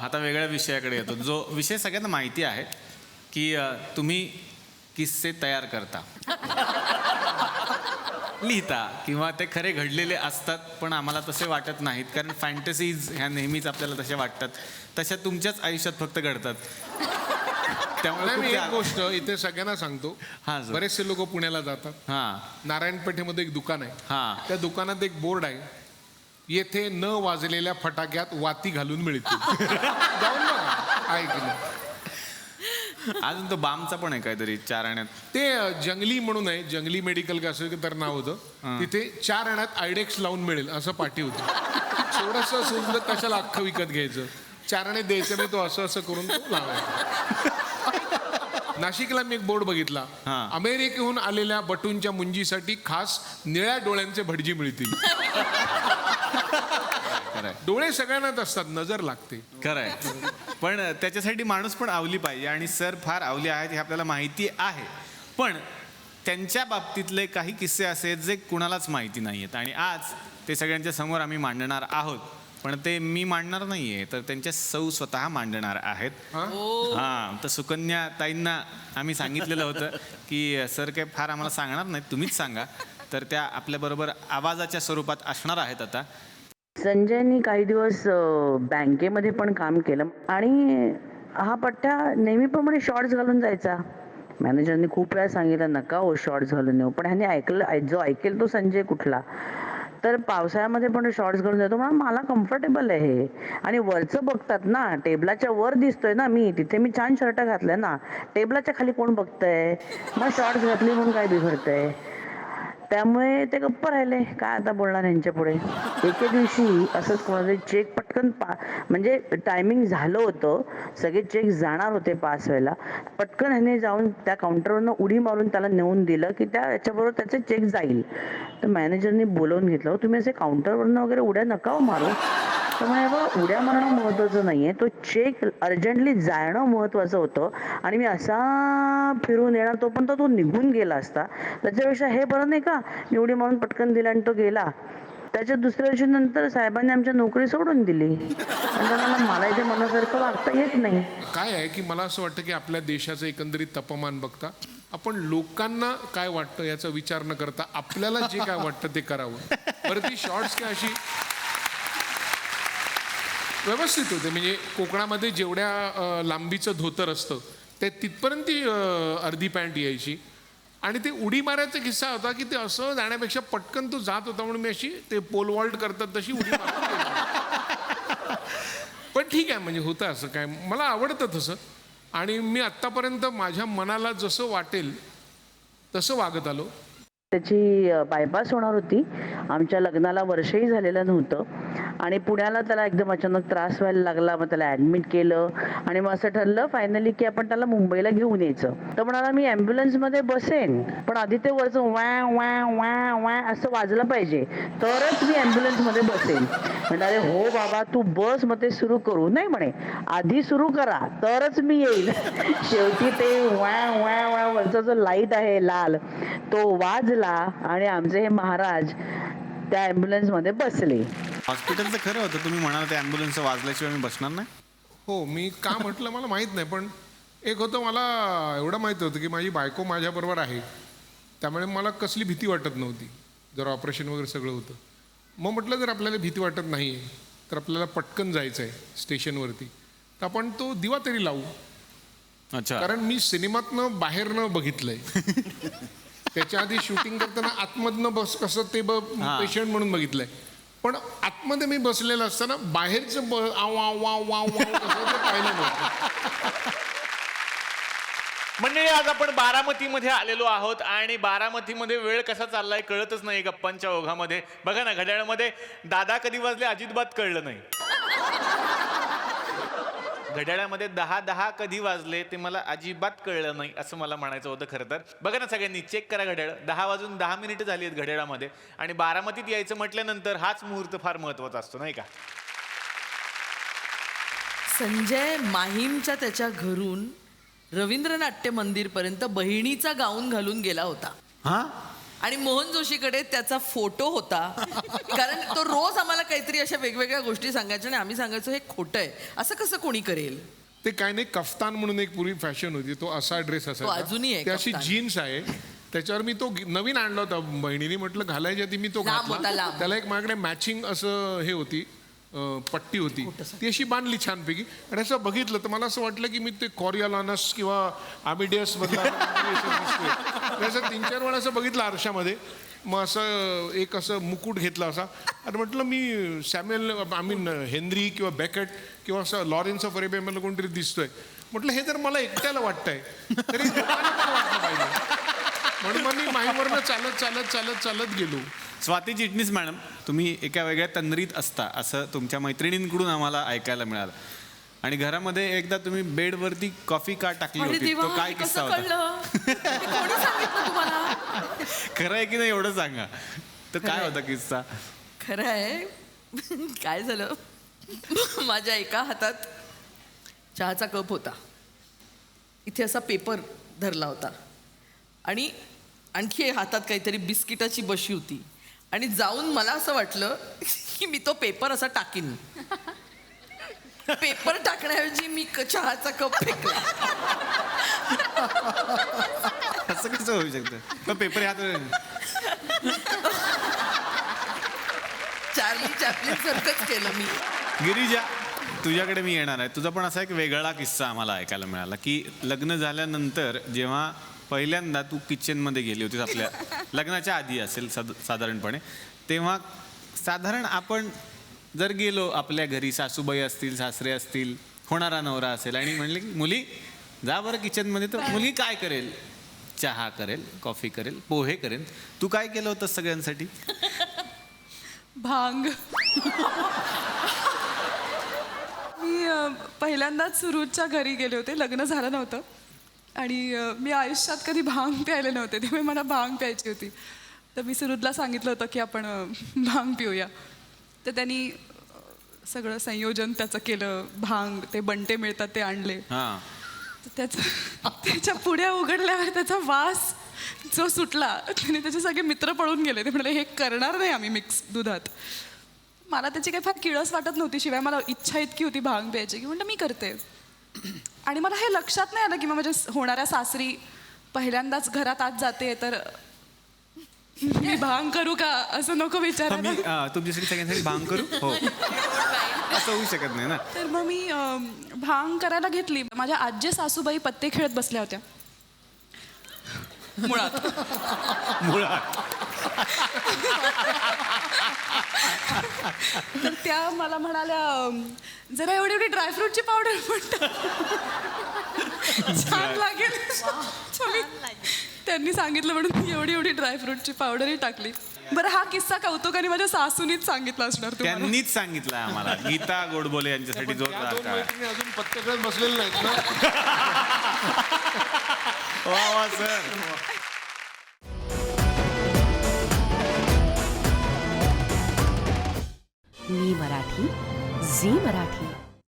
आता वेगळ्या विषयाकडे येतो, जो विषय सगळ्यांना माहिती आहे की तुम्ही किस्से तयार करता, लिहिता किंवा ते खरे घडलेले असतात पण आम्हाला तसे वाटत नाहीत, कारण फॅन्टसीज ह्या नेहमीच आपल्याला तशा वाटतात, तशा तुमच्याच आयुष्यात फक्त घडतात. त्यामुळे मी एक गोष्ट इथे सगळ्यांना सांगतो. हां सर. बरेचसे लोक पुण्याला जातात. हां नारायणपेठेमध्ये एक दुकान आहे. हां. त्या दुकानात एक बोर्ड आहे, येथे न वाजलेल्या फटाक्यात वाती घालून मिळतील. जाऊन बघा, ऐकलं. अजून तो बामचा पण आहे काहीतरी 4 आण्यात. ते जंगली म्हणून आहे, जंगली मेडिकल का असं तर नाव होतं. तिथे 4 आण्यात आयडेक्स लावून मिळेल असं पाठी होती. थोडंसं सुचलं कशाला अख्खं विकत घ्यायचं, 4 आणे द्यायचं नाही, तो असं करून तो लावायचा. नाशिकला मी एक बोर्ड बघितला, अमेरिकेहून आलेल्या बटूंच्या मुंजीसाठी खास निळ्या डोळ्यांचे भटजी मिळतील. डोळे सगळ्यांनाच असतात, नजर लागते. खरंय, पण त्याच्यासाठी माणूस पण आवली पाहिजे आणि सर फार आवली आहेत हे आपल्याला माहिती आहे. पण त्यांच्या बाबतीतले काही किस्से असे जे कुणालाच माहिती नाही आहेत आणि आज ते सगळ्यांच्या समोर आम्ही मांडणार आहोत. पण ते मी मांडणार नाही आहे, तर त्यांच्या सौ स्वतः मांडणार आहेत. हां, तर सुकन्या ताईंना आम्ही सांगितलेलं होतं की सर काय फार आम्हाला सांगणार नाहीत, तुम्हीच सांगा. तर त्या आपल्याबरोबर आवाजाच्या स्वरूपात असणार आहेत आता. संजयनी काही दिवस बँकेमध्ये पण काम केलं आणि हा पठ्ठा नेहमीप्रमाणे शॉर्ट्स घालून जायचा. मॅनेजरनी खूप वेळा सांगितलं नका हो शॉर्ट्स घालून येऊ, पण ह्याने ऐकलं, जो ऐकेल तो संजय कुठला. तर पावसाळ्यामध्ये पण शॉर्ट्स घालून जातो. मला कम्फर्टेबल आहे हे. आणि वरचं बघतात ना, टेबलाच्या वर दिसतोय ना मी, तिथे मी छान शर्ट घातलाय ना, टेबलाच्या खाली कोण बघतंय, मग शॉर्ट्स घातली म्हणून काय बिघडतंय. त्यामुळे ते गप्प राहिले, काय आता बोलणार यांच्या पुढे. एके दिवशी असंच कोणाचे चेक पटकन म्हणजे टायमिंग झालं होतं, सगळे चेक जाणार होते पास व्हायला. पटकन ह्याने जाऊन त्या काउंटरवरनं उडी मारून त्याला नेऊन दिलं की याच्याबरोबर त्याचे चेक जाईल. तर मॅनेजरनी बोलवून घेतलं, तुम्ही असे काउंटरवरनं वगैरे उड्या नका मारू. तर म्हणे उड्या मारणं महत्त्वाचं नाही आहे, तो चेक अर्जंटली जाणं महत्त्वाचं होतं आणि मी असा फिरून येणार तोपर्यंत तो निघून गेला असता. त्याच्यापेक्षा हे बरं नाही का, मी उडी मारून पटकन दिला आणि तो गेला. त्याच्या दुसऱ्या दिवशी नंतर साहेबांनी आमच्या नोकरी सोडून दिली. मला इथे मनासारखं वागता येत नाही. काय आहे की मला असं वाटतं की आपल्या देशाचं एकंदरीत तापमान बघता आपण लोकांना काय वाटतं याचा विचार न करता आपल्याला जे काय वाटतं ते करावं. बरं, ती शॉर्ट्स काय अशी व्यवस्थित होते, म्हणजे कोकणामध्ये जेवढ्या लांबीचं धोतर असतं ते तिथपर्यंत ती अर्धी पॅन्ट यायची. आणि ते उडी मारायचा किस्सा होता की ते असं जाण्यापेक्षा पटकन तो जात होता म्हणून मी अशी ते पोल वॉल्ट करतात तशी उडी मारत. पण ठीक आहे, म्हणजे होतं असं काय, मला आवडतं तसं. आणि मी आत्तापर्यंत माझ्या मनाला जसं वाटेल तसं वागत आलो. त्याची बायपास होणार होती, आमच्या लग्नाला वर्षही झालेलं नव्हतं आणि पुण्याला त्याला एकदम अचानक त्रास व्हायला लागला. मग त्याला ॲडमिट केलं आणि मग असं ठरलं फायनली की आपण त्याला मुंबईला घेऊन यायचं. तर म्हणाला मी ॲम्ब्युलन्समध्ये बसेन, पण आधी ते वरचं वॅ वॅ वॅ वॅ असं वाजलं पाहिजे तरच मी ॲम्ब्युलन्समध्ये बसेन. म्हणाले हो बाबा तू बस, मग ते सुरू करू. नाही म्हणे आधी सुरू करा तरच मी येईल. शेवटी ते वॅ वॅ वॅ वरचा जो लाईट आहे लाल तो वाजला आणि आमचे हे महाराज त्या ॲम्ब्युलन्समध्ये बसले. हॉस्पिटलचं खरं होतं, तुम्ही म्हणाल ते ॲम्ब्युलन्स वाजल्याशिवाय मी बसणार नाही. हो, मी का म्हटलं मला माहीत नाही, पण एक होतं, मला एवढं माहीत होतं की माझी बायको माझ्याबरोबर आहे, त्यामुळे मला कसली भीती वाटत नव्हती. जर ऑपरेशन वगैरे सगळं होतं, मग म्हटलं जर आपल्याला भीती वाटत नाही आहे तर आपल्याला पटकन जायचं आहे स्टेशनवरती, तर आपण तो दिवा तरी लावू. अच्छा, कारण मी सिनेमातनं बाहेरनं बघितलंय. त्याच्या आधी शूटिंग करताना आतमधनं बस कसं ते पेशंट म्हणून बघितलंय, पण आतमध्ये मी बसलेलं असताना बाहेरचं आव आव आव आव कसं ते पाहिलं नव्हतं. मंडळी, आज आपण बारामतीमध्ये आलेलो आहोत आणि बारामतीमध्ये वेळ कसा चाललाय कळतच नाही गप्पांच्या ओघामध्ये. बघा ना, घड्याळामध्ये दादा कधी वाजले अजिबात कळलं नाही. घड्याळामध्ये 10 कधी वाजले ते मला अजिबात कळलं नाही असं मला म्हणायचं होतं खरं तर. बघा ना, सगळ्यांनी चेक करा घड्याळ, 10 वाजून 10 मिनिटं झाली आहेत घड्याळामध्ये. आणि बारामतीत यायचं म्हटल्यानंतर हाच मुहूर्त फार महत्वाचा असतो, नाही का? संजय माहीमच्या त्याच्या घरून रवींद्र नाट्य मंदिरपर्यंत बहिणीचा गाऊन घालून गेला होता. हां, आणि मोहन जोशीकडे त्याचा फोटो होता, कारण तो रोज आम्हाला काहीतरी अशा वेगवेगळ्या गोष्टी सांगायच्या आणि आम्ही सांगायचो हे खोटं आहे, असं कसं कोणी करेल. ते काय नाही, कफ्तान म्हणून एक पूर्वी फॅशन होती, तो असा ड्रेस तो अजूनही आहे, ते अशी कफ्तान. जीन्स आहे, त्याच्यावर मी तो नवीन आणला होता बहिणीने, म्हटलं घालायच्या आधी मी तो लांब होता, घातला. लांब. त्याला एक माझ्याकडे मॅचिंग असं हे होती, पट्टी होती, ती अशी बांधली छानपैकी. आणि असं बघितलं तर मला असं वाटलं की मी ते कॉरिओलानस किंवा आमिडियस मधला असं 3-4 वेळा असं बघितलं आरशामध्ये. मग असं एक असं मुकुट घेतला असा, आणि म्हटलं मी सॅम्युएल हेनरी किंवा बेकेट किंवा असं लॉरेन्स ऑफ अरेबिया मला कोणतरी दिसतोय. म्हटलं हे जर मला एकट्याला वाटतंय तरी लोकांना पण वाटलं पाहिजे. म्हणून मग मी माहीमवरनं चालत चालत चालत चालत गेलो. स्वाती चिटणीस मॅडम, तुम्ही एका वेगळ्या तंद्रीत असता असं तुमच्या मैत्रिणींकडून आम्हाला ऐकायला मिळालं. आणि घरामध्ये एकदा तुम्ही बेडवरती कॉफी का टाकली अरे होती, देवा, तो काय हे किस्सा कसं होता? कळलं? कोणी सांगितलं तुम्हाला? खरं आहे की नाही एवढं सांगा. तर काय होता किस्सा? खरं आहे, काय झालं, माझ्या एका हातात चहाचा कप होता, इथे असा पेपर धरला होता, आणि आणखी हातात काहीतरी बिस्किटाची बशी होती, आणि जाऊन मला असं वाटलं की मी तो पेपर असा टाकीन. पेपर टाकण्याऐवजी मी चहाचा कप फेकला. असं कसं होऊ शकतं? तो पेपर ह्यात चार्ली चॅपलिन सारखंच केलं मी. गिरिजा, तुझ्याकडे मी येणार आहे. तुझा पण असा एक वेगळा किस्सा आम्हाला ऐकायला मिळाला की लग्न झाल्यानंतर जेव्हा पहिल्यांदा तू किचनमध्ये गेली होतीस, आपल्या लग्नाच्या आधी असेल साधारणपणे, तेव्हा साधारण आपण जर गेलो आपल्या घरी, सासूबाई असतील, सासरे असतील, होणारा नवरा असेल, आणि म्हणले की मुली जा बरं किचनमध्ये, तर मुलगी काय करेल? चहा करेल, कॉफी करेल, पोहे करेल. तू काय केलं होतं सगळ्यांसाठी? भांग. मी पहिल्यांदाच सुरुजच्या घरी गेले होते, लग्न झालं नव्हतं, आणि मी आयुष्यात कधी भांग प्यायले नव्हते, त्यामुळे मला भांग प्यायची होती. तर मी सुरुजला सांगितलं होतं की आपण भांग पिऊया. तर त्यांनी सगळं संयोजन त्याचं केलं, भांग, ते बंटे मिळतात ते आणले. हां. तर त्याच्या पुड्या उघडल्यावर त्याचा वास जो सुटला, त्याने त्याचे सगळे मित्र पळून गेले. ते म्हणाले हे करणार नाही आम्ही मिक्स दुधात. मला त्याची काही फार किळस वाटत नव्हती, शिवाय मला इच्छा इतकी होती भांग प्यायची की म्हटलं मी करते. आणि मला हे लक्षात नाही आलं की माझ्या होणाऱ्या सासरी पहिल्यांदाच घरात आत जाते, तर मी भांग करू का असं नको विचारायला. मी तुमच्यासाठी सगळ्यांसाठी भांग करू? हो. असं होऊ शकत नाही ना. तर मग मी भांग करायला घेतली. माझ्या आजी सासूबाई पत्ते खेळत बसल्या होत्या मुळात. तर त्या मला म्हणाल्या जरा एवढी एवढी ड्रायफ्रूटची पावडर पण छान लागेल. त्यांनी सांगितलं म्हणून एवढी एवढी ड्रायफ्रूटची पावडरही टाकली. बरं, हा किस्सा कौतुकाने माझ्या सासूनीच सांगितला असणार तुम्हाला. त्यांनीच सांगितलं आम्हाला. गीता गोडबोले यांच्यासाठी त्या जोरदार दोन टाळ्या. मैत्रिणी अजून पत्ते खेळत बसलेले नाहीत ना. वा वा सर. मी मराठी, झी मराठी.